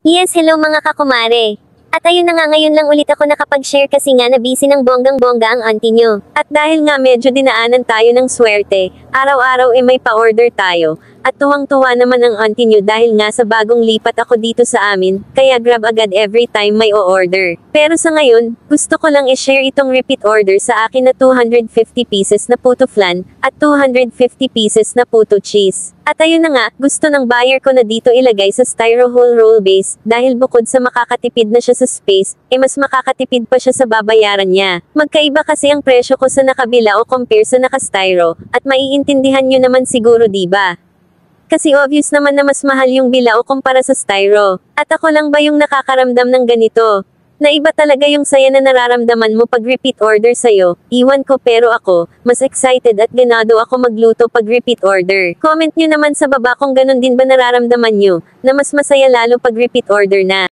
Yes, hello mga kakumare. At ayun na nga, ngayon lang ulit ako nakapag-share kasi nga na busy ng bonggang-bongga ang auntie nyo. At dahil nga medyo dinaanan tayo ng swerte, araw-araw may pa-order tayo. At tuwang-tuwa naman ang auntie nyo dahil nga sa bagong lipat ako dito sa amin, kaya grab agad every time may o-order. Pero sa ngayon, gusto ko lang i-share itong repeat order sa akin na 250 pieces na puto flan, at 250 pieces na puto cheese. At ayun na nga, gusto ng buyer ko na dito ilagay sa styrofoam roll base, dahil bukod sa makakatipid na siya sa space, mas makakatipid pa siya sa babayaran niya. Magkaiba kasi ang presyo ko sa nakabila o compare sa naka-styro, at maiintindihan nyo naman siguro diba? Kasi obvious naman na mas mahal yung bilao kumpara sa styro. At ako lang ba yung nakakaramdam ng ganito? Na iba talaga yung saya na nararamdaman mo pag repeat order sa'yo. Iwan ko, pero ako, mas excited at ganado ako magluto pag repeat order. Comment nyo naman sa baba kung ganun din ba nararamdaman nyo, na mas masaya lalo pag repeat order na.